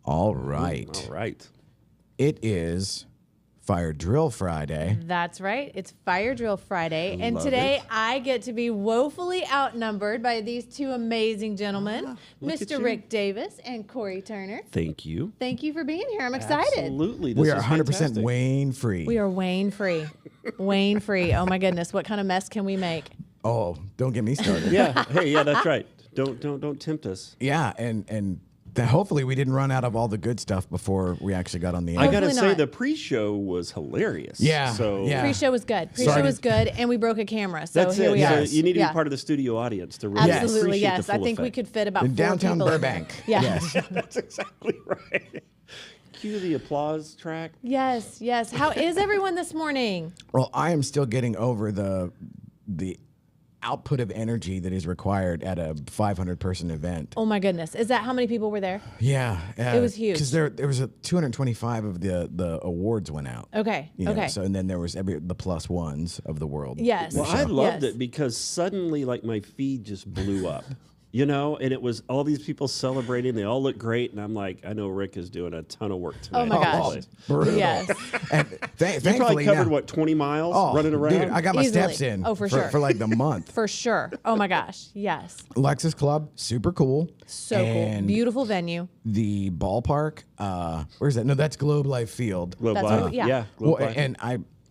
All right. All right. It is Fire Drill Friday. That's right. It's Fire Drill Friday. And today I get to be woefully outnumbered by these two amazing gentlemen, Mr. Rick Davis and Cory Turner. Thank you. Thank you for being here. I'm excited. Absolutely. We are 100% Wayne free. We are Wayne free. Wayne free. Oh my goodness. What kind of mess can we make? Oh, don't get me started. Yeah. Hey, yeah, that's right. Don't tempt us. Yeah, and hopefully we didn't run out of all the good stuff before we actually got on the air. I gotta Hopefully say not. the pre-show was hilarious. Yeah, So yeah. Pre-show was good. Pre-show was good, and we broke a camera. So that's here it. we are. So you need to be part of the studio audience to really Absolutely, appreciate yes. the full I think we effect. could fit about In 4 downtown people in Burbank. there. Yeah. Yes. That's exactly right. Cue the applause track. Yes, yes. How is everyone this morning? Well, I am still getting over the output of energy that is required at a 500-person event. Oh my goodness. Is that how many people were there? Yeah. It was huge. Because there was 225 of the awards went out. Okay. You know, Okay. So, and then there was the plus ones of the world. Yes. Well, I loved Yes. it because suddenly, like, my feed just blew up. You know, and it was all these people celebrating. They all look great, and I'm like, I know Rick is doing a ton of work tonight. Oh my gosh. Brutal. Yes. And You thankfully probably covered now, what 20 miles running around. Dude, I got my Easily. steps in. Oh, for sure. For like the month. For sure. Oh my gosh. Yes. Lexus Club, super cool. So cool. And Beautiful venue. the ballpark, where's that? No, that's Globe Life Field. Globe That's Life. what- yeah. Yeah. Well, Globe Life. and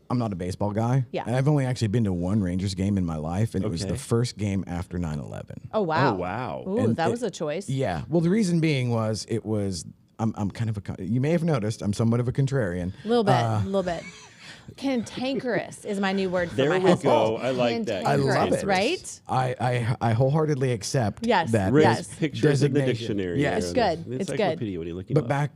I'm not a baseball guy. Yeah. And I've only actually been to one Rangers game in my life, and it was Okay. the first game after 9/11. Oh wow. Oh, wow. Ooh, And that it- was a choice. Yeah. Well, the reason being I'm kind of you may have noticed I'm somewhat of a contrarian. A little bit. A little bit. Cantankerous is my new word for There my we husband. go. I like that. I love Cantankerous, it. right? I wholeheartedly accept Yes. that. Rick's Yes. pictures in the Designation. dictionary. Yes. It's there. good. The It's good. encyclopedia when you look him But up. back,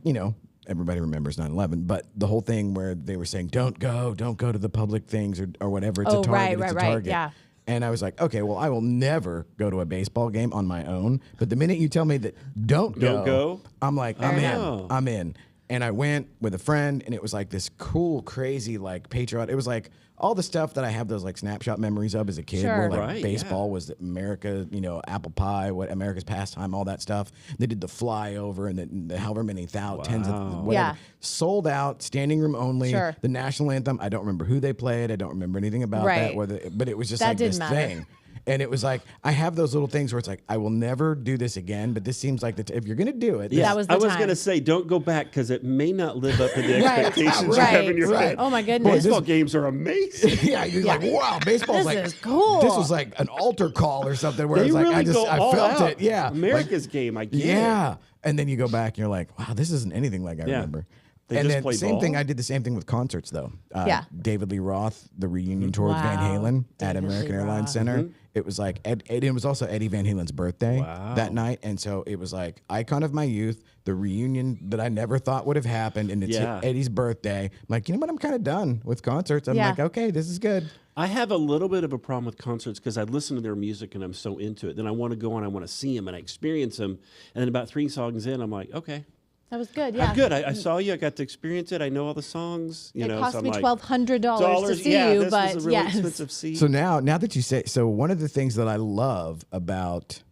everybody remembers 9/11, but the whole thing where they were saying, don't go to the public things or whatever. It's Oh, a target. right, it's right, a right, target. yeah. And I was like, okay, well, I will never go to a baseball game on my own. But the minute you tell me that don't go, I'm like, I'm enough. in. I'm in. And I went with a friend, and it was like this cool, crazy, like patriot. It was like all the stuff that I have those like snapshot memories of as a kid, Sure. where like Right, baseball yeah. was America, apple pie, what America's pastime, all that stuff. They did the flyover and the however many tens of whatever. Yeah. Sold out, standing room only. Sure. The national anthem. I don't remember who they played. I don't remember anything about Right. that. But it was just That like this didn't matter. thing. And it was like, I have those little things where it's like, I will never do this again, but this seems like if you're going to do it. That was the I was time. going to say, don't go back because it may not live up to the Right. expectations you have in your Right. head. Oh my goodness. Baseball games are amazing. yeah, you're like, wow, baseball's This like, is cool. This was like an altar call or something where They it's like, really go I all felt out. it. Yeah. America's game, I get it. Yeah. And then you go back and you're like, wow, this isn't anything like I remember. They and just then play same ball? thing. I did the same thing with concerts though. Yeah. David Lee Roth, the reunion tour with Van Wow. Halen at David American Lee Airlines Roth. Center. It was like, it was also Eddie Van Halen's birthday Wow. that night. And so it was like icon of my youth, the reunion that I never thought would have happened. And it's Yeah. Eddie's birthday. I'm like, you know what? I'm kind of done with concerts. I'm Yeah. like, okay, this is good. I have a little bit of a problem with concerts because I listen to their music and I'm so into it. Then I want to go and I want to see them and I experience them. And then about 3 songs in, I'm like, okay, That was good. Yeah. I'm good. I saw you. I got to experience it. I know all the songs. It so cost I'm me like, $1,200 to see yeah, you, this but was a really yes. expensive seat. So now that you say, so one of the things that I love about,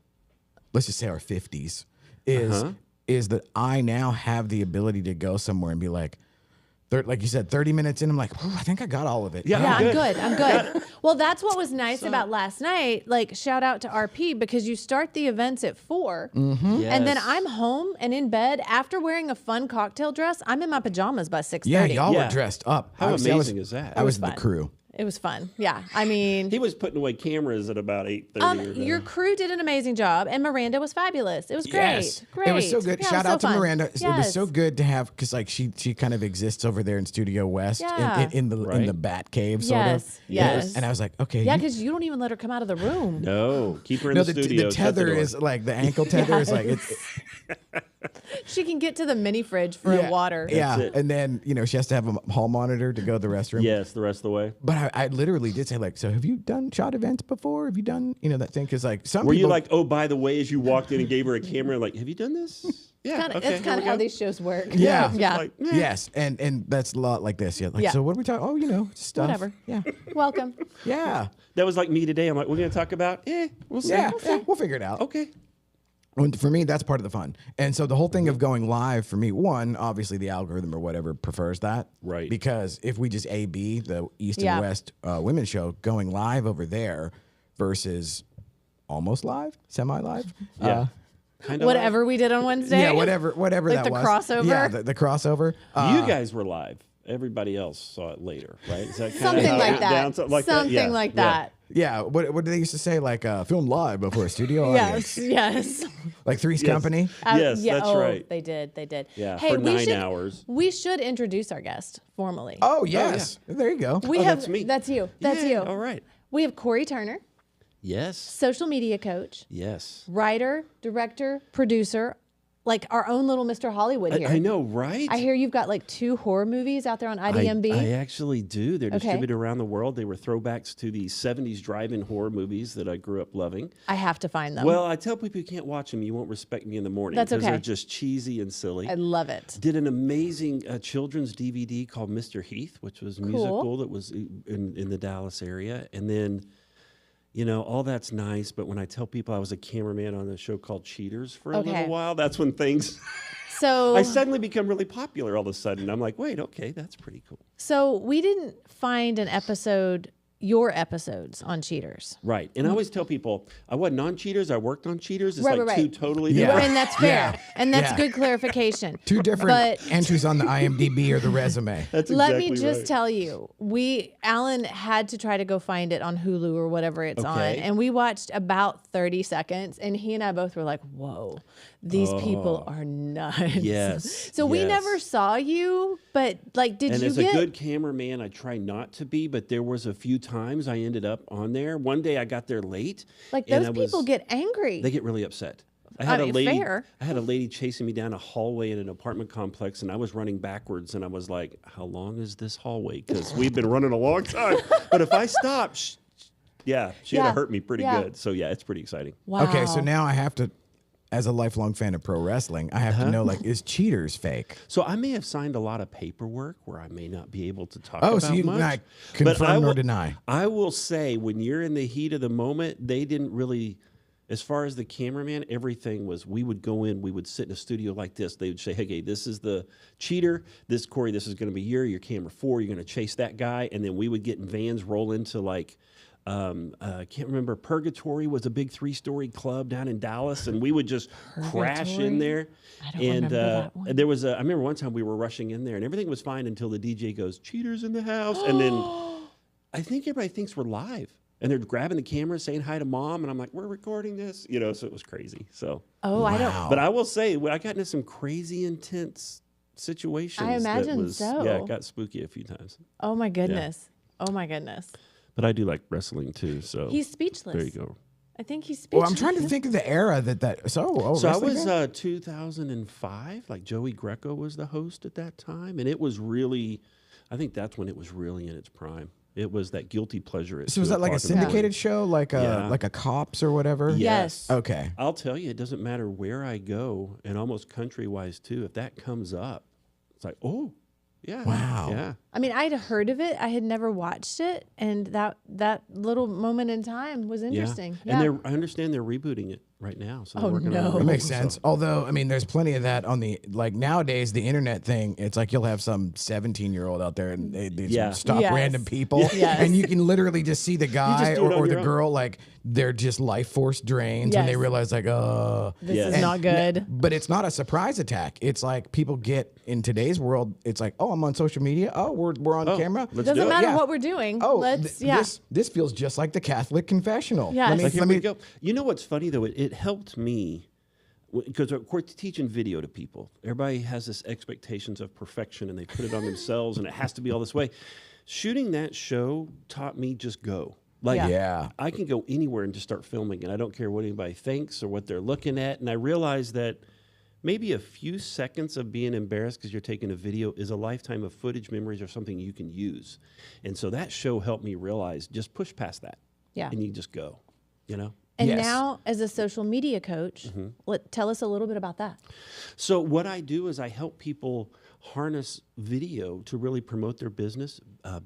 let's just say our 50s is that I now have the ability to go somewhere and be like you said, 30 minutes in, I'm like, I think I got all of it. Yeah. Yeah, I'm I'm good. good. I'm good. Well, that's what was nice about last night. Like, shout out to RP because you start the events at 4, and then Yes. I'm home and in bed after wearing a fun cocktail dress. I'm in my pajamas by 6:30. Yeah, y'all Yeah. were dressed up. How I was amazing is that? I was the fun. crew. It was fun. Yeah, I mean, He was putting away cameras at about 8:30. your crew did an amazing job, and Miranda was fabulous. It was great. Yes. Great. It was so good. Yeah, it Shout was out so to fun. Miranda. It was Yes. so good to have because like she kind of exists over there in Studio West Yeah. in the Right. Bat Cave sort Yes, of. yes. And I was like, okay. Yeah, because you don't even let her come out of the room. No, keep her in no, the the studio. shut the tether door. is like the ankle tether is like it's She can get to the mini fridge for water. Yeah, it. and then she has to have a hall monitor to go to the restroom. Yes, the rest of the way. But I literally did say like, so have you done shot events before? Have you done that thing? Because like some Were people you like, oh, by the way, as you walked in and gave her a camera, like, have you done this? Yeah, okay, It's kind of here how we go. these shows work. Yeah. Yeah. Like, yes, and that's a lot like this. Yeah, like Yeah. so what are we talking? Oh, stuff. Whatever. Yeah, Welcome. yeah, that was like me today. I'm like, we're going to talk about, we'll see. yeah. We'll figure it out. Okay. For me, that's part of the fun. And so the whole thing of going live for me, one, obviously the algorithm or whatever prefers that. Right. Because if we just A/B the East Yeah. and West women's show, going live over there versus almost live, semi-live. Yeah. Kind of Whatever we did on Wednesday. Yeah, whatever Like that the was. crossover? Yeah, the crossover. You guys were live. Everybody else saw it later, right? Is that kinda Something how it like went that. down? Something like Something that? Yeah. like Yeah. that. Yeah, what did they used to say? Like film live before a studio Yes, audience. yes. Like Three's Yes. Company. Yes, that's oh, right. They did. Yeah, Hey, for we 9 should, hours. We should introduce our guest formally. Oh yes, there you go. We have. that's me. That's you. That's Yeah, you. all right. We have Cory Turner, Yes. social media coach, Yes. writer, director, producer, like our own little Mr. Hollywood here. I know, right? I hear you've got like 2 horror movies out there on IDMB. I actually do. They're Okay. distributed around the world. They were throwbacks to the 70s drive-in horror movies that I grew up loving. I have to find them. Well, I tell people you can't watch them. You won't respect me in the morning. That's because okay. they're just cheesy and silly. I love it. Did an amazing children's DVD called Mr. Heath, which was musical that was in the Dallas area. And then, you know, all that's nice. But when I tell people I was a cameraman on a show called Cheaters for a Okay. little while, that's when things... So I suddenly become really popular all of a sudden. I'm like, wait, okay, that's pretty cool. So we didn't find an episode, your episodes on Cheaters. Right. And I always tell people, I wasn't on Cheaters. I worked on Cheaters. It's Right, like right, two right. totally Yeah. different. And that's fair. Yeah. And that's Yeah. good clarification. Two different But entries on the IMDb or the resume. That's let exactly me just right. tell you, Alan had to try to go find it on Hulu or whatever it's on. Okay. And we watched about 30 seconds and he and I both were like, whoa, these people are nuts. Yes, So we yes. never saw you, but like, did And you as get... a good cameraman, I try not to be, but there was a few times I ended up on there. One day I got there late. like and those people get angry. They get really upset. I I had mean, a lady. fair. I had a lady chasing me down a hallway in an apartment complex, and I was running backwards, and I was like, "How long is this hallway? Because we've been running a long time. But if I stop, she'd Yeah. have hurt me pretty Yeah. good. So yeah, it's pretty exciting. Wow. Okay, so now I have to, as a lifelong fan of pro wrestling, I have to know, like, is Cheaters fake? So I may have signed a lot of paperwork where I may not be able to talk Oh, about so you much. not But confirm nor deny. I will say, when you're in the heat of the moment, they didn't really, as far as the cameraman, everything was, we would go in, we would sit in a studio like this. They would say, hey, this is the cheater. This, Cory, this is going to be your camera 4. You're going to chase that guy. And then we would get in vans, roll into like, I can't remember, Purgatory was a big 3-story club down in Dallas. And we would just crash in there. I don't remember that one. And there was I remember one time we were rushing in there and everything was fine until the DJ goes, cheaters in the house. And then I think everybody thinks we're live. And they're grabbing the camera, saying hi to mom, and I'm like, "We're recording this," you know. So it was crazy. So, Oh, I don't... Wow. but I will say, I got into some crazy intense situations. I imagine that was, so. Yeah, it got spooky a few times. Oh my goodness. Oh my goodness. But I do like wrestling too. So He's speechless. there you go. I think he's speechless. Well, I'm trying to think of the era that. So So I wrestling was fan? 2005. Like Joey Greco was the host at that time, and it was really, I think that's when it was really in its prime. It was that guilty pleasure. At So was 2 that like a o'clock in the morning. syndicated show, like a Yeah. like a Cops or whatever? Yes. Okay. I'll tell you, it doesn't matter where I go, and almost country-wise too. If that comes up, it's like, oh, yeah, Wow. yeah. I mean, I'd heard of it. I had never watched it. And that little moment in time was interesting. Yeah. And I understand they're rebooting it right now. So they're Oh, working no. on a That That reboot, makes so- sense. Although, I mean, there's plenty of that on the, like nowadays, the internet thing, it's like you'll have some 17-year-old out there and they Yeah. stop Yes. random people. Yes. And you can literally just see the guy do it on or the your own. girl, like they're just life force drains when they Yes. realize, like, oh. This Yes. is And- not good. But it's not a surprise attack. It's like people get in today's world, it's like, oh, I'm on social media. Oh, we're on camera. let's Doesn't do it. matter Yeah. what we're doing. Oh, Let's, yeah. this feels just like the Catholic confessional. Yes. Let me, Like, here let we me go. You know what's funny though? It helped me because of course teaching video to people. Everybody has this expectations of perfection and they put it on themselves and it has to be all this way. Shooting that show taught me just go. Like Yeah. I can go anywhere and just start filming and I don't care what anybody thinks or what they're looking at. And I realized that maybe a few seconds of being embarrassed because you're taking a video is a lifetime of footage, memories, or something you can use. And so that show helped me realize just push past that. Yeah. And you just go, you know? And Yes. now, as a social media coach, Mm-hmm. tell us a little bit about that. So what I do is I help people harness video to really promote their business,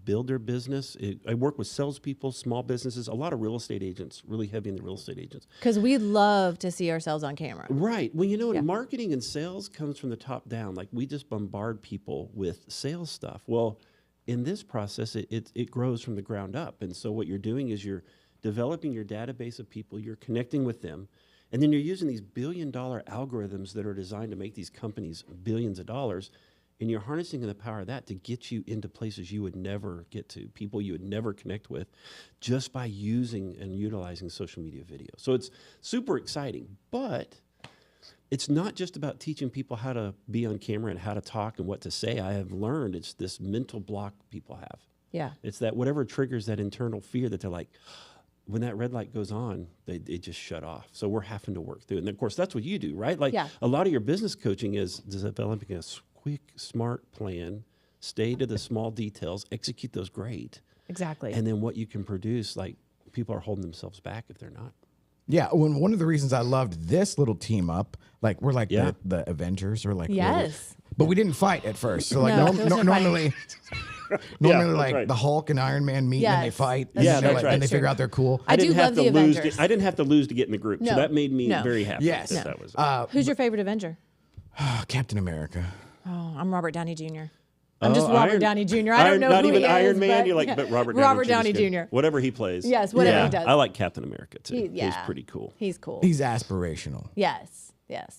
build their business. I work with salespeople, small businesses, a lot of real estate agents, really heavy in the real estate agents. Because we love to see ourselves on camera. Right. Well, you know, marketing and sales comes from the top down. Like we just bombard people with sales stuff. Well, in this process, it grows from the ground up. And so what you're doing is you're developing your database of people, you're connecting with them, and then you're using these billion-dollar algorithms that are designed to make these companies billions of dollars, and you're harnessing the power of that to get you into places you would never get to, people you would never connect with, just by using and utilizing social media video. So it's super exciting, but it's not just about teaching people how to be on camera and how to talk and what to say. I have learned it's this mental block people have. Yeah. It's that whatever triggers that internal fear that they're like, when that red light goes on, they just shut off. So we're having to work through it. And of course, that's what you do, right? Like a lot of your business coaching is developing a quick, smart plan, stay to the small details, execute those great. Exactly. And then what you can produce, like people are holding themselves back if they're not. Yeah, one of the reasons I loved this little team up, like we're like the Avengers, or like but we didn't fight at first. So like normally like the Hulk and Iron Man meet and they fight, and and they figure out they're cool. I do love the Avengers. I didn't have to lose to get in the group, so that made me very happy. Yes. That was Who's your favorite Avenger? Captain America. Oh, I'm Robert Downey Jr. I'm just Robert Downey Jr. I don't know not who even he Iron is, Man. You're like, but Robert Downey Jr. Whatever he plays. Yes, whatever he does. I like Captain America too. He's pretty cool. He's cool. He's aspirational. Yes.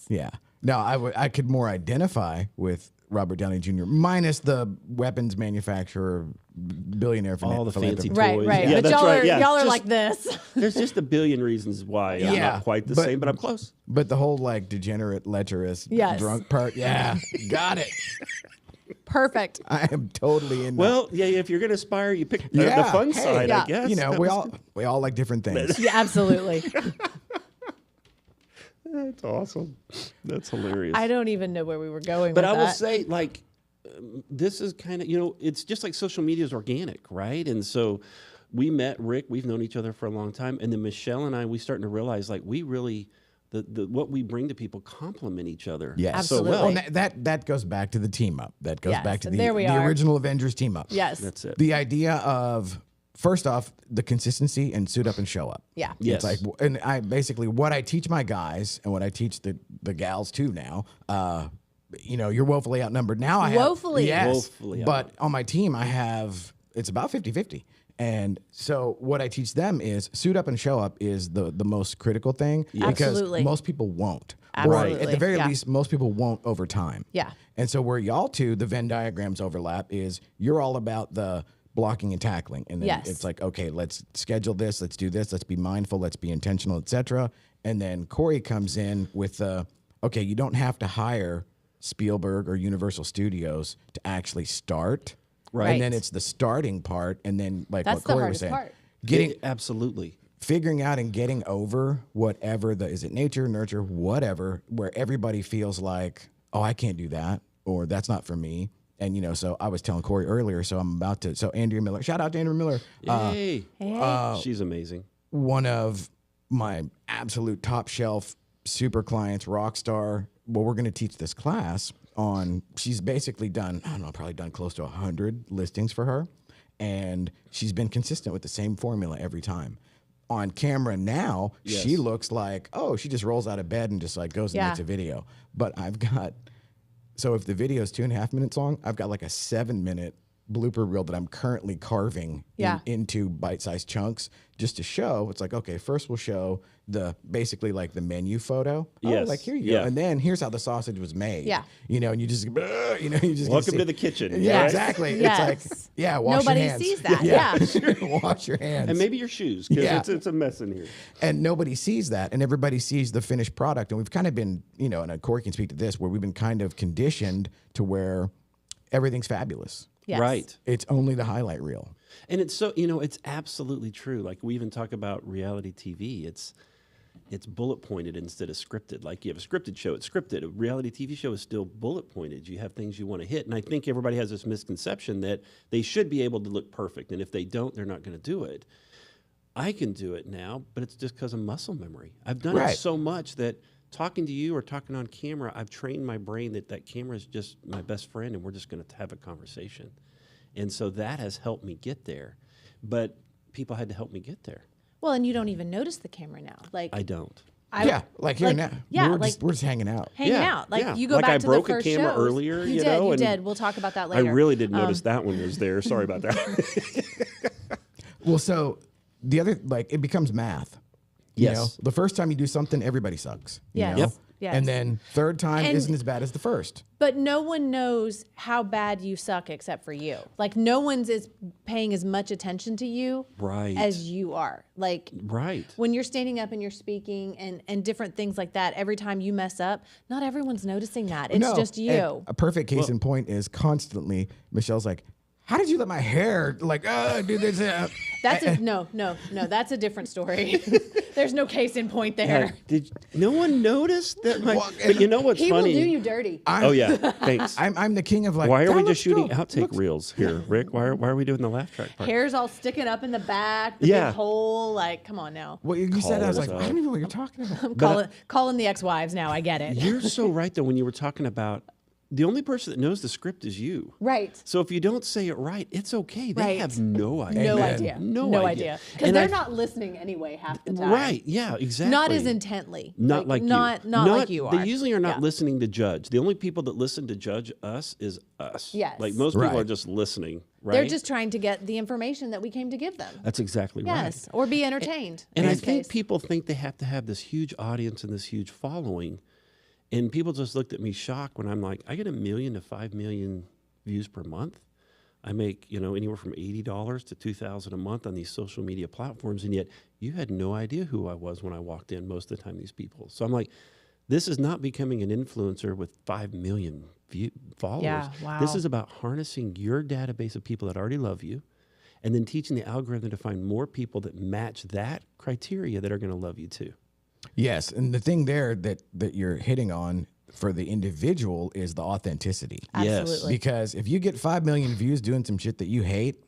Yeah. No, I could more identify with Robert Downey Jr. minus the weapons manufacturer, billionaire, all the fancy toys. Right. Yeah, but y'all are like this. There's just a billion reasons why I'm not quite the same, but I'm close. But the whole like degenerate, lecherous, drunk part, got it. Perfect. I am totally in. Well, if you're gonna aspire, you pick the fun side, I guess. You know, we all like different things. Yeah, absolutely. That's awesome. That's hilarious. I don't even know where we were going but with I will that. say, like, this is kind of, it's just like social media is organic, right? And so we met Rick. We've known each other for a long time. And then Michelle and I, we starting to realize, like, we really, what we bring to people complement each other. Yes. Absolutely. So well. That goes back to the team up. That goes back to the original Avengers team up. Yes. That's it. The idea of, first off, the consistency and suit up and show up. Yeah. Yes. It's like, and I basically, what I teach my guys and what I teach the gals too now, you're woefully outnumbered. Now I have. Woefully. Yes. Woefully but on my team, it's about 50-50. And so what I teach them is suit up and show up is the most critical thing. Because Absolutely. most people won't. Absolutely. Or at the very least, most people won't over time. Yeah. And so where y'all two, the Venn diagrams overlap is you're all about the blocking and tackling. And then it's like, okay, let's schedule this, let's do this, let's be mindful, let's be intentional, etc. And then Cory comes in with okay, you don't have to hire Spielberg or Universal Studios to actually start. Right. And then it's the starting part, and then like That's what Cory the was saying. hardest part. Getting absolutely. Figuring out and getting over whatever is it nature, nurture, whatever, where everybody feels like, oh, I can't do that, or that's not for me. And, so I was telling Cory earlier, so I'm about to, Andrea Miller, shout out to Andrea Miller. Hey. She's amazing. One of my absolute top shelf super clients, rock star. Well, we're going to teach this class on, she's basically done, I don't know, probably done close to 100 listings for her. And she's been consistent with the same formula every time. On camera now, she looks like, she just rolls out of bed and just like goes and makes a video. But I've got, so if the video is 2.5 minutes long, I've got like a 7-minute blooper reel that I'm currently carving into bite-sized chunks just to show. It's like, okay, first we'll show basically like the menu photo. Yes. Oh, like here you go. And then here's how the sausage was made. Yeah. And you just, welcome to the kitchen. Yeah, right? exactly. Yes. It's like, wash Nobody your hands. sees that. Yeah. Wash your hands. And maybe your shoes, because it's a mess in here. And nobody sees that, and everybody sees the finished product. And we've kind of been, and Cory can speak to this, where we've been kind of conditioned to where everything's fabulous. Yes. Right. It's only the highlight reel. And it's so, it's absolutely true. Like we even talk about reality TV. It's bullet pointed instead of scripted. Like you have a scripted show, it's scripted. A reality TV show is still bullet pointed. You have things you want to hit. And I think everybody has this misconception that they should be able to look perfect. And if they don't, they're not going to do it. I can do it now, but it's just because of muscle memory. I've done it so much that talking to you or talking on camera, I've trained my brain that camera is just my best friend and we're just going to have a conversation. And so that has helped me get there. But people had to help me get there. Well, and you don't even notice the camera now. Like I don't. Like here now. Yeah, we're just hanging out. Hanging out. Like you go like back I to broke the first a camera shows. earlier, You did. We'll talk about that later. I really didn't notice that one was there. Sorry about that. Well, so the other, like, it becomes math. You Yes. know? The first time you do something, everybody sucks. You Yes. know? Yep. Yes. And then third time And- isn't as bad as the first. But no one knows how bad you suck except for you. Like no one's is paying as much attention to you Right. as you are. Like Right. when you're standing up and you're speaking and different things like that, every time you mess up, not everyone's noticing that. It's No, just you. and a perfect case in point is constantly Michelle's like, how did you let my hair do this? That's no, that's a different story. There's no case in point there. No one notice that? But you know what's He funny? will do you dirty. Oh yeah, thanks. I'm the king of like. Why are we "That just looks shooting good. outtake reels here, Rick? Why are we doing the laugh track part? Hair's all sticking up in the back, the Yeah. big hole. Like, come on now. Well, you said I was us like, up. I don't even know what you're talking about. I'm calling the ex-wives now. I get it. You're so right though. When you were talking about the only person that knows the script is you. Right. So if you don't say it right, it's okay. They Right. have no idea. No Amen. idea. No idea. Because And they're I- not listening anyway half the time. Right. Yeah. Exactly. Not as intently. Not like not you. like you are. They usually are not Yeah. listening to judge. The only people that listen to judge us is us. Yes. Like most people Right. are just listening. Right. They're just trying to get the information that we came to give them. That's exactly right. Yes. Or be entertained. And in I this think case. people think they have to have this huge audience and this huge following. And people just looked at me shocked when I'm like, I get 1 million to 5 million views per month. I make, anywhere from $80 to $2,000 a month on these social media platforms. And yet you had no idea who I was when I walked in most of the time, these people. So I'm like, this is not becoming an influencer with 5 million followers. Yeah, wow. This is about harnessing your database of people that already love you and then teaching the algorithm to find more people that match that criteria that are going to love you too. Yes, and the thing there that you're hitting on for the individual is the authenticity. Absolutely. Because if you get 5 million views doing some shit that you hate,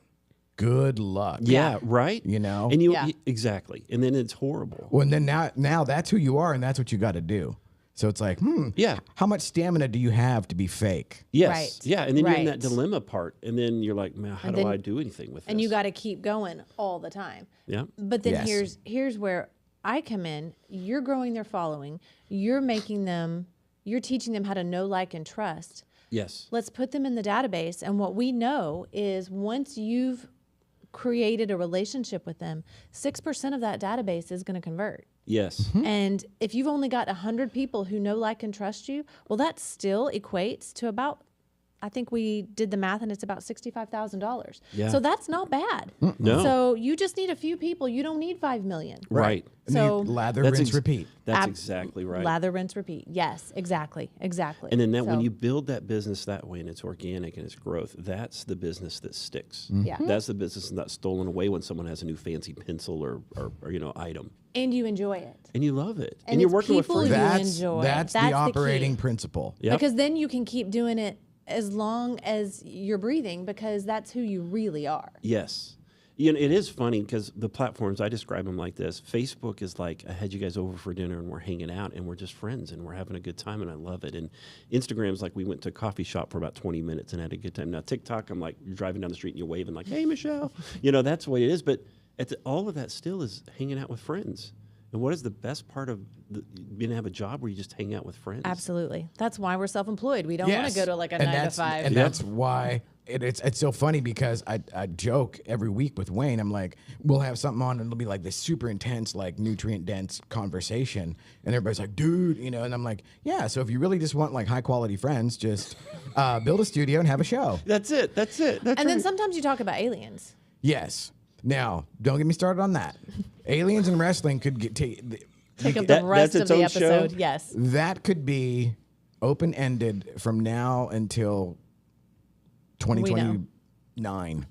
good luck. Yeah, right. You know? And Yeah. exactly. And then it's horrible. Well, and then now that's who you are, and that's what you got to do. So it's like, Yeah. how much stamina do you have to be fake? Yes. Right. Yeah. And then you're in that Right. dilemma part. And then you're like, man, how And do then- I do anything with this? And you got to keep going all the time. Yeah. But then Yes. here's where I come in. You're growing their following. You're teaching them how to know, like, and trust. Yes. Let's put them in the database. And what we know is once you've created a relationship with them, 6% of that database is going to convert. Yes. And if you've only got 100 people who know, like, and trust you, well, that still equates to about, I think we did the math and it's about $65,000. Yeah. So that's not bad. No. So you just need a few people. You don't need 5 million. Right. And So- then you lather, That's rinse, repeat. That's Ab- exactly right. Lather, rinse, repeat. Yes, exactly. And then when So- you build that business that way and it's organic and it's growth, that's the business that sticks. Yeah. That's the business that's not stolen away when someone has a new fancy pencil or item. And you enjoy it. And you love it. And you're it's working with people friends. you That's enjoy. that's That's the the operating key. principle. Yep. Because then you can keep doing it as long as you're breathing because that's who you really are. Yes. It is funny because the platforms, I describe them like this. Facebook is like, I had you guys over for dinner and we're hanging out and we're just friends and we're having a good time and I love it. And Instagram's like we went to a coffee shop for about 20 minutes and had a good time. Now, TikTok, I'm like, you're driving down the street and you're waving like, hey, Michelle. That's the way it is. But all of that still is hanging out with friends. And what is the best part of being to have a job where you just hang out with friends? Absolutely. That's why we're self-employed. We don't want to go to like a 9 to 5. And that's why it's so funny because I joke every week with Wayne. I'm like, we'll have something on and it'll be like this super intense, like nutrient dense conversation. And everybody's like, dude, and I'm like, yeah. So if you really just want like high quality friends, just build a studio and have a show. That's it. That's and then sometimes you talk about aliens. Yes. Now, don't get me started on that. Aliens and wrestling could Take up That- the rest that's of the its own show? episode. Yes. that could be open ended from now until 2029.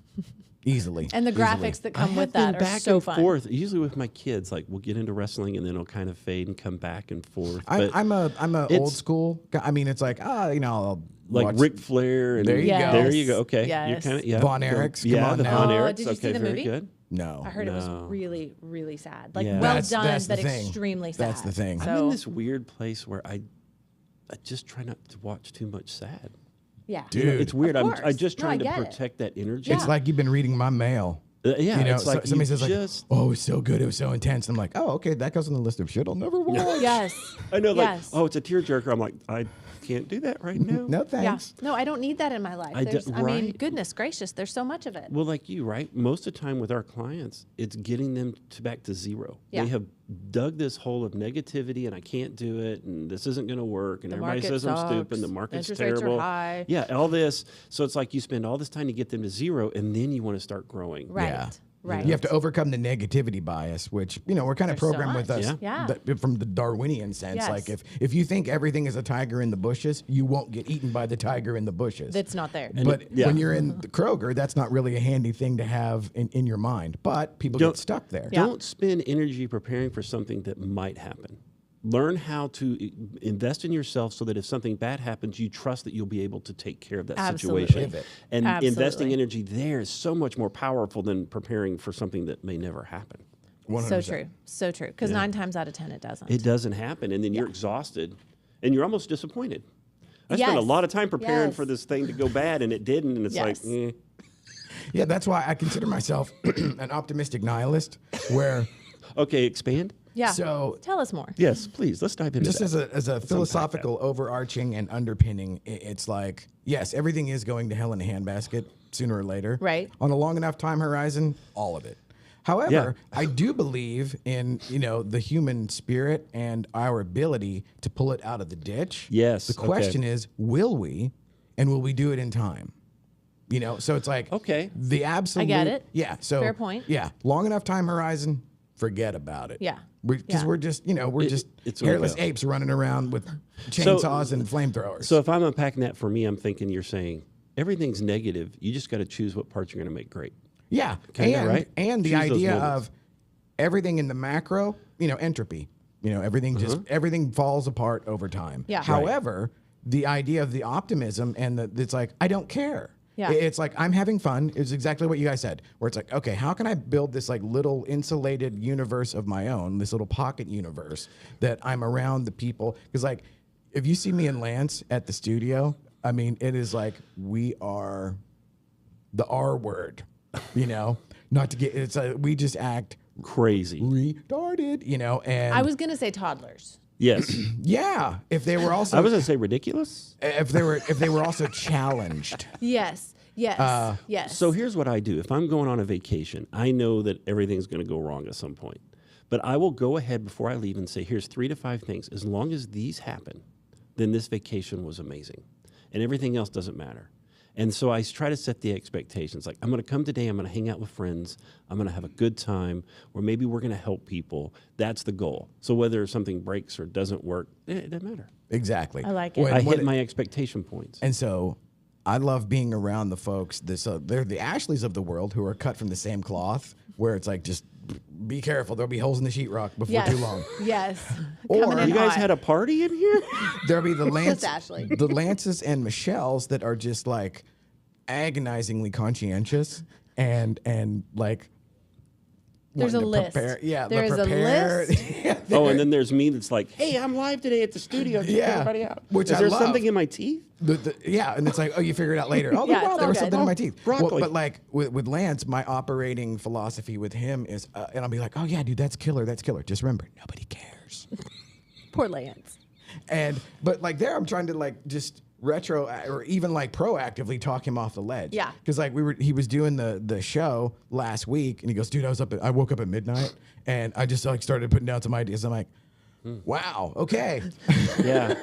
Easily. And the graphics that come with that are back so and fun. forth. Usually with my kids, like we'll get into wrestling and then it'll kind of fade and come back and forth. I'm a old school guy. I mean, it's like, I'll like watch Ric Flair. And There you Yes. go. There you go. Okay. Yes. You're kind of, Von Erichs, Yeah, come on the now. Von Oh, Erichs. did you see okay, the very movie? good. No. I heard it was No. really, really sad. Like Yeah. well That's done, the but thing. extremely sad. That's the thing. So, I'm in this weird place where I just try not to watch too much sad. yeah. Dude. You know, it's weird. Of I course. just No, I trying to get it. protect that energy. Yeah. It's like you've been reading my mail. Yeah, You know, it's like somebody you says just, like, "Oh, it was so good, it was so intense." I'm like, "Oh, okay, that goes on the list of shit I'll never watch." Yes. I know, like, Yes. oh, it's a tearjerker. I'm like, I can't do that right now. No Yeah. thanks. No, I don't need that in my life. I I mean, right. goodness gracious, there's so much of it. Well, like you, right? Most of the time with our clients, it's getting them back to zero. Yeah. They have dug this hole of negativity, and I can't do it, and this isn't going to work, and The everybody market says I'm stupid, sucks, the market's interest rates are terrible. high. Yeah, all this. So it's like you spend all this time to get them to zero, and then you want to start growing. Right. Yeah. Right. You have to overcome the negativity bias, which we're kind of There's so programmed with much. us Yeah. from the Darwinian sense. Yes. Like if you think everything is a tiger in the bushes, you won't get eaten by the tiger in the bushes. That's not there. But Yeah. when you're in the Kroger, that's not really a handy thing to have in your mind. But people Don't- get stuck there. Yeah. Don't spend energy preparing for something that might happen. Learn how to invest in yourself so that if something bad happens, you trust that you'll be able to take care of that Absolutely. situation. Pivot. And investing Absolutely. energy there is so much more powerful than preparing for something that may never happen. 100%. So true. So true. Because 9 times out of 10 it doesn't. It doesn't happen, and then you're exhausted, and you're almost disappointed. I spent a Yes. lot of time preparing Yes. for this thing to go bad, and it didn't, and it's Yes. like, Yeah, that's why I consider myself an optimistic nihilist. Where Okay, expand. Yeah. so Tell us more. Yes, please. Let's dive into just that. as a philosophical overarching and underpinning, it's like, yes, everything is going to hell in a handbasket sooner or later. Right. On a long enough time horizon, all of it. However, I do believe in, the human spirit and our ability to pull it out of the ditch. Yes, The okay. question is, will we, and will we do it in time? So it's like, Okay. the absolute. I get it. Yeah. So Fair point. Yeah. Long enough time horizon, forget about it. Yeah. Because Yeah. we're just, we're just it's hairless okay. apes running around with chainsaws and flamethrowers. So if I'm unpacking that for me, I'm thinking you're saying everything's negative. You just got to choose what parts you're going to make great. yeah. Kinda, right? And the Choose those idea moments. of everything in the macro, entropy. Everything everything falls apart over time. Yeah. Right. However, the idea of the optimism and it's like, I don't care. Yeah. It's like, I'm having fun. It's exactly what you guys said, where it's like, okay, how can I build this like little insulated universe of my own, this little pocket universe that I'm around the people? Because like, if you see me and Lance at the studio, I mean, it is like, we are the R word, not to get, it's like, we just act Crazy. retarded, and I was going to say toddlers. Yes. yeah, if they were also, I was going to say ridiculous. if they were also challenged. Yes. Yes. Yes. So here's what I do. If I'm going on a vacation, I know that everything's going to go wrong at some point. But I will go ahead before I leave and say, here's 3 to 5 things. As long as these happen, then this vacation was amazing. And everything else doesn't matter. And so I try to set the expectations. Like, I'm going to come today, I'm going to hang out with friends, I'm going to have a good time, or maybe we're going to help people. That's the goal. So whether something breaks or doesn't work, it doesn't matter. Exactly. I like it. I hit my expectation points. And so I love being around the folks. They're the Ashleys of the world who are cut from the same cloth, where it's like, just be careful. There'll be holes in the sheetrock before yes. too long. Yes. Or- Coming in You guys hot. had a party in here? There'll be the Ashley. the Lances and Michelles that are just like agonizingly conscientious and like. There's a wanting to list. Prepare. Yeah, There is a prepare. list. Yeah, Oh, and then there's me that's like, hey, I'm live today at the studio. Check Yeah, everybody out. which Is I there love. something in my teeth? Yeah, and it's like, oh, you figure it out later. Oh, Yeah, wow, it's there all was good. something in my teeth. Well, broccoli. but like with Lance, my operating philosophy with him is, and I'll be like, oh yeah, dude, that's killer. Just remember, nobody cares. Poor Lance. But like there, I'm trying to like just retro or even like proactively talk him off the ledge. Yeah. Because like he was doing the show last week, and he goes, dude, I woke up at midnight, and I just like started putting down some ideas. I'm like, wow, okay. Yeah.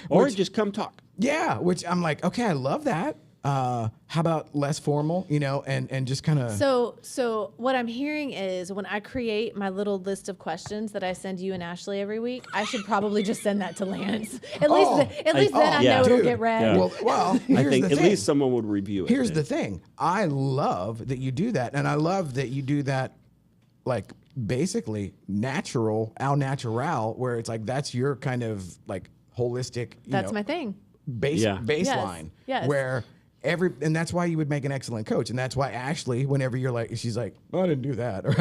Or just come talk. Yeah, which I'm like, okay, I love that. How about less formal, you know, and just kind of. So what I'm hearing is when I create my little list of questions that I send you and Ashley every week, I should probably just send that to Lance. At least then I know it'll get read. Yeah. Well, I here's think the at thing. least someone would review it. Here's the thing. I love that you do that, and I love that you do that, like basically natural, au natural, where it's like that's your kind of like holistic. That's my thing. Baseline. Yes. Where. And that's why you would make an excellent coach, and that's why Ashley, whenever you're like, she's like, oh, I didn't do that, or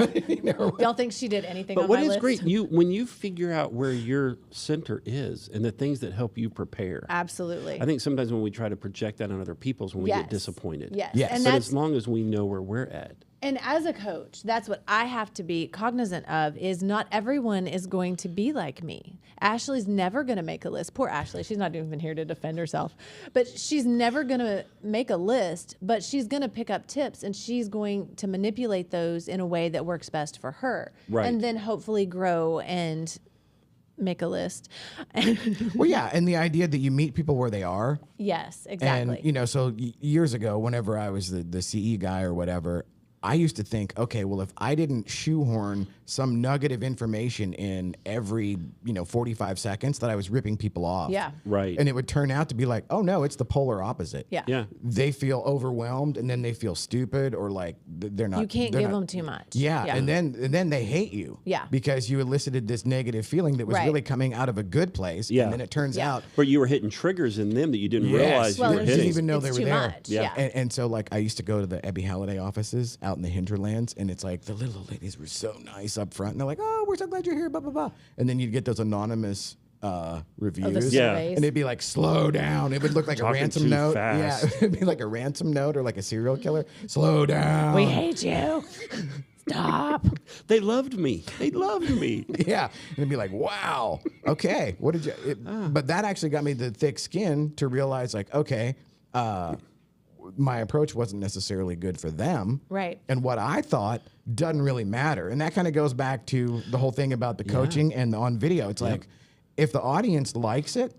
Y'all think she did anything? But on what my is list? great, when you figure out where your center is and the things that help you prepare. Absolutely. I think sometimes when we try to project that on other people's, when we get disappointed. Yes. Yes. And But as long as we know where we're at. And as a coach, that's what I have to be cognizant of is not everyone is going to be like me. Ashley's never going to make a list. Poor Ashley. She's not even here to defend herself. But she's never going to make a list, but she's going to pick up tips and she's going to manipulate those in a way that works best for her. Right. And then hopefully grow and make a list. Well, yeah, and the idea that you meet people where they are. Yes, exactly. And, you know, so years ago, whenever I was the CE guy or whatever, I used to think, okay, well, if I didn't shoehorn some nugget of information in every, 45 seconds, that I was ripping people off. Yeah. Right. And it would turn out to be like, oh, no, it's the polar opposite. Yeah. Yeah. They feel overwhelmed, and then they feel stupid, or like they're not. You can't they're give not- them too much. Yeah, and then they hate you. Yeah. Because you elicited this negative feeling that was Right. really coming out of a good place. Yeah. And then it turns Yeah. out. But you were hitting triggers in them that you didn't Yes. realize Well, you were it's hitting. Didn't even know they it's were too there. much. Yeah. Yeah. And so, like, I used to go to the Ebby Halliday offices out in the hinterlands, and it's like the little ladies were so nice up front, and they're like, "Oh, we're so glad you're here," blah blah blah. And then you'd get those anonymous reviews, Yeah. surveys. and it'd be like, "Slow down." It would look like a Talking ransom too note. fast. Yeah, it'd be like a ransom note or like a serial killer. Slow down. We hate you. Stop. They loved me. They loved me. Yeah, and it'd be like, wow, okay, what did you? But that actually got me the thick skin to realize, like, okay, my approach wasn't necessarily good for them, Right. And what I thought doesn't really matter, and that kind of goes back to the whole thing about the coaching and the on video. It's like, if the audience likes it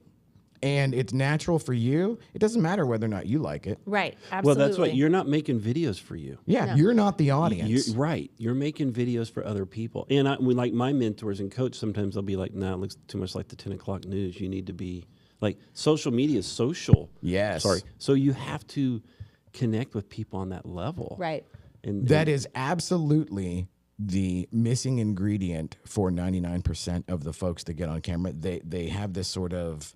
and it's natural for you, it doesn't matter whether or not you like it. Right. Well, Absolutely. that's what you're not making videos for you. Yeah, you're not the audience. You're right. You're making videos for other people. And like my mentors and coach, sometimes they'll be like, nah, it looks too much like the 10 o'clock news. You need to be like, social media is social. Yes. Sorry. So you have to connect with people on that level. Right. And That is absolutely the missing ingredient for 99% of the folks that get on camera. They have this sort of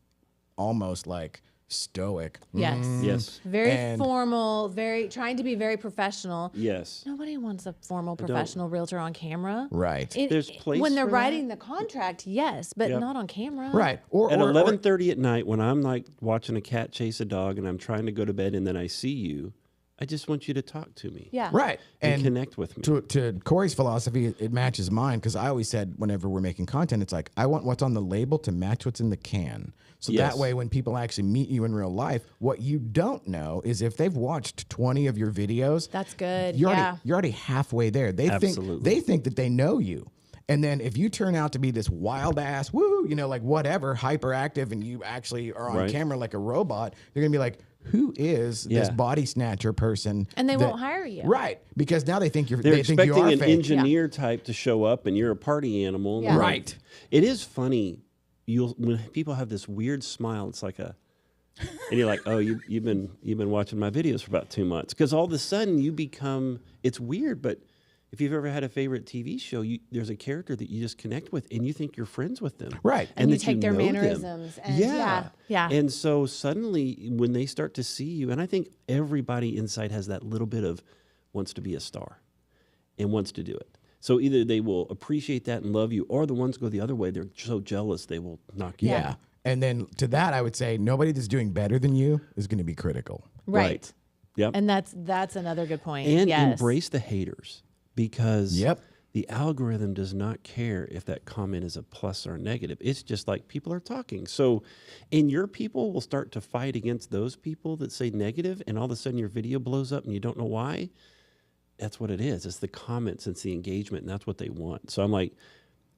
almost like stoic. Yes. yes. Very And- formal, very trying to be very professional. Yes. Nobody wants a formal professional realtor on camera. Right. There's place when they're for that. writing the contract, yes, but Yep. not on camera. Right. Or At or- 11:30 at night, when I'm like watching a cat chase a dog and I'm trying to go to bed and then I see you, I just want you to talk to me. Yeah. right. And connect with me. To Cory's philosophy, it matches mine, because I always said whenever we're making content, it's like, I want what's on the label to match what's in the can. So Yes. that way, when people actually meet you in real life, what you don't know is if they've watched 20 of your videos, That's good. You're Yeah. already halfway there. Absolutely. They think that they know you. And then if you turn out to be this wild ass, woo, like whatever, hyperactive, and you actually are on Right. camera like a robot, they're gonna be like, who is this Yeah. body snatcher person? And they that- won't hire you. Right. Because now they think They're they think you expecting are an fake. engineer type to show up, and you're a party animal. and Yeah. they're like- Right. It is funny. When people have this weird smile, it's like and you're like, oh, you've been watching my videos for about 2 months, because all of a sudden you become. It's weird, but if you've ever had a favorite TV show, there's a character that you just connect with, and you think you're friends with them. Right. And you that take their know them. mannerisms. And yeah. And so suddenly, when they start to see you, and I think everybody inside has that little bit of wants to be a star and wants to do it. So either they will appreciate that and love you, or the ones go the other way. They're so jealous they will knock you Yeah. out. And then to that, I would say nobody that's doing better than you is going to be critical. Right. Yep. And that's another good point. And yes. embrace the haters, because Yep. the algorithm does not care if that comment is a plus or a negative. It's just like people are talking. So, and your people will start to fight against those people that say negative, and all of a sudden your video blows up and you don't know why. That's what it is. It's the comments, it's the engagement, and that's what they want. So I'm like,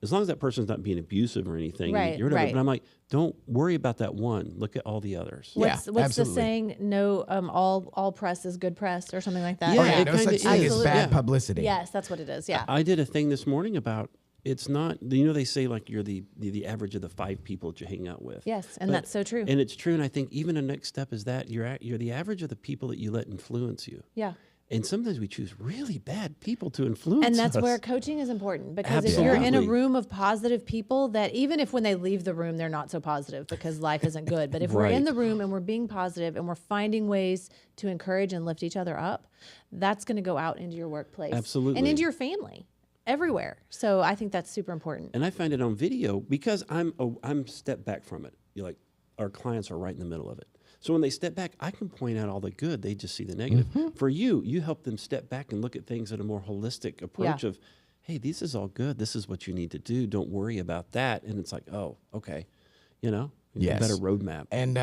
as long as that person's not being abusive or anything, Right, you're right. But I'm like, don't worry about that one. Look at all the others. What's the absolutely. saying? No, all press is good press, or something like that. Yeah, Yeah, it no kinda such thing is. as bad Yeah. publicity. Yes, that's what it is. Yeah. I did a thing this morning about it's not. You know, they say like you're the average of the 5 people that you hang out with. Yes, and But- that's so true. And it's true. And I think even the next step is that you're the average of the people that you let influence you. Yeah. And sometimes we choose really bad people to influence And that's us. where coaching is important, because if you're in a Absolutely. room of positive people, that even if when they leave the room they're not so positive because life isn't good, but if we're in Right. the room and we're being positive and we're finding ways to encourage and lift each other up, that's going to go out into your workplace, Absolutely. and into your family, everywhere. So I think that's super important. And I find it on video because I'm stepped back from it. You're like, our clients are right in the middle of it. So when they step back, I can point out all the good. They just see the negative. For you help them step back and look at things at a more holistic approach of, hey, this is all good. This is what you need to do. Don't worry about that. And it's like, oh, okay. You know, Yes. a better roadmap. And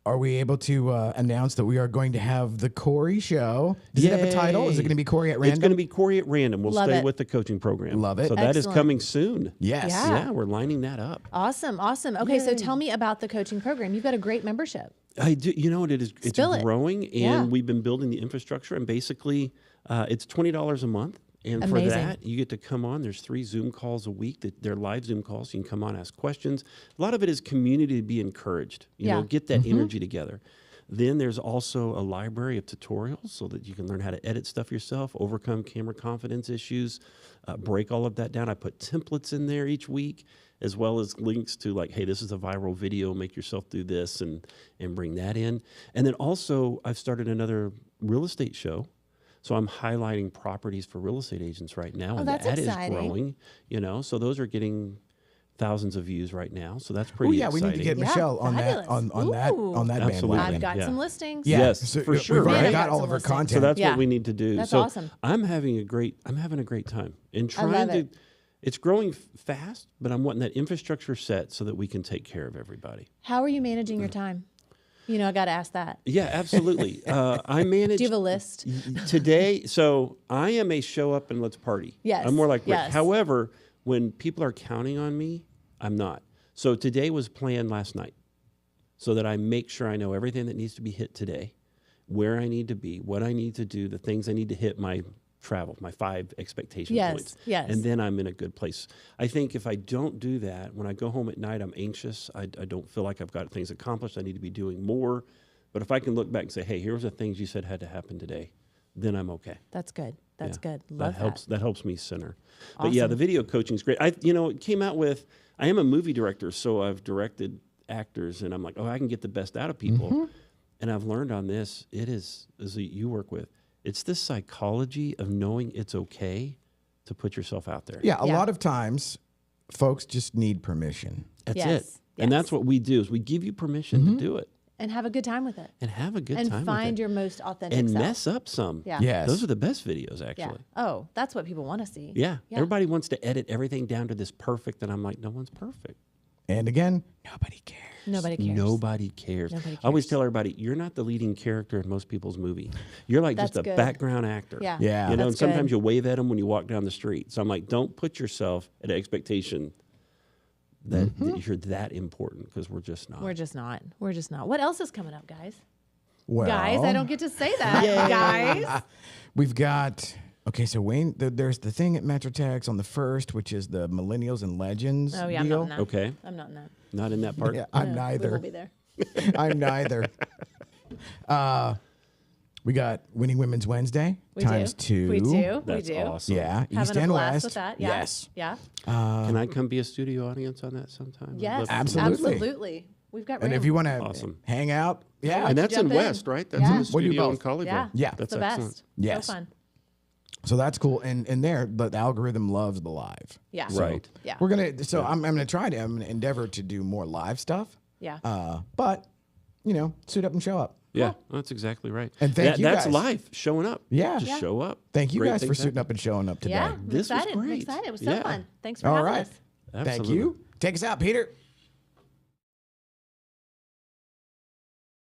are we able to announce that we are going to have the Cory Show? Does it have a title? Is it Yay. going to be Cory at Random? It's going to be Cory at Random. We'll Love stay it. with the coaching program. Love it. So that is Excellent. coming soon. Yes. Yeah. Yeah, we're lining that up. Awesome. Okay, so tell me about the coaching program. You've got a great membership. I do. You know what it is? It's Spill it. growing, and Yeah. we've been building the infrastructure. And basically, it's $20 a month, and Amazing. for that, you get to come on. There's 3 Zoom calls a week. They're live Zoom calls. You can come on, ask questions. A lot of it is community to be encouraged. You know, get that energy together. Then there's also a library of tutorials so that you can learn how to edit stuff yourself, overcome camera confidence issues, break all of that down. I put templates in there each week, as well as links to like, hey, this is a viral video, make yourself do this, and bring that in. And then also, I've started another real estate show. So I'm highlighting properties for real estate agents right now, and that's that is exciting. growing. You know, so those are getting thousands of views right now. So that's Oh pretty yeah, we exciting. need to get Yeah, Michelle on that fabulous. on that Ooh. on that Absolutely. bandwagon. I've got Yeah. some listings. Yeah, Yes, for sure, We've already right? got I've all got of her some listings. So content. that's Yeah. what we need to do. That's so awesome. I'm having a great time and I love trying to. it. It's growing fast, but I'm wanting that infrastructure set so that we can take care of everybody. How are you managing your time? You know, I got to ask that. Yeah, absolutely. I manage. Do you have a list? Today, so I am a show up and let's party. Yes, I'm more like Rick. yes. However, when people are counting on me, I'm not. So today was planned last night so that I make sure I know everything that needs to be hit today, where I need to be, what I need to do, the things I need to hit my travel, my 5 expectation Yes, points. yes. And then I'm in a good place. I think if I don't do that, when I go home at night, I'm anxious. I don't feel like I've got things accomplished. I need to be doing more. But if I can look back and say, hey, here's the things you said had to happen today, then I'm okay. That's good. That's Yeah. good. Love That helps me center. But yeah, Awesome. the video coaching is great. It came out with, I am a movie director, so I've directed actors, and I'm like, oh, I can get the best out of people. Mm-hmm. And I've learned on this, it is, as you work with, it's this psychology of knowing it's okay to put yourself out there. Yeah, a Yeah. lot of times, folks just need permission. That's Yes, it. And yes. that's what we do, is we give you permission to do it And have a good time with it. and have a good And time find with it. your most authentic And self. mess up some. Yeah. Yes. Those are the best videos, Yeah. actually. Oh, that's what people want to see. Yeah. Yeah. Everybody wants to edit everything down to this perfect, and I'm like, no one's perfect. And again, nobody cares. Nobody cares. Nobody cares. Nobody I always cares. tell everybody, you're not the leading character in most people's movie. You're like just That's a good. background actor. Yeah. Yeah. You know, and That's sometimes good. you'll wave at them when you walk down the street. So I'm like, don't put yourself at an expectation that you're that important, because we're just not. We're just not. We're just not. What else is coming up, guys? Well, Guys, I don't get to say that. Guys. We've got. Okay, so Wayne, there's the thing at Metrotex on the 1st, which is the Millennials and Legends Oh, yeah, I'm deal. not in that. Okay. I'm not in that. Not in that part. Yeah, I'm No, We neither. won't be there. I'm neither. We got Winning Women's Wednesday We times do. 2. We do. That's we do. awesome. Yeah, East Having a and blast West. with that. Yeah. Yes. Yeah. Can I come be a studio audience on that sometime? I'd Yes. love to. Absolutely. Absolutely. We've got And room. if you want to Awesome. hang out, yeah. And that's in Jump in. West, right? That's Yeah. in the We do studio in both. Colleyville. Yeah. Yeah. It's That's the excellent. best. Yes. So fun. So that's cool. And there, the algorithm loves the live. Yeah. Right. Yeah. We're gonna. So I'm gonna try to. I'm gonna endeavor to do more live stuff. Yeah. But suit up and show up. Yeah, that's exactly right. And thank you That's guys. life, showing up. Yeah. Just Yeah. show up. Thank you Great guys for things suiting happen. up and showing up today. Yeah. I'm This was excited. I'm great. excited. It was so Yeah. fun. Thanks for All having right. us. Thank Absolutely. you. Take us out, Peter.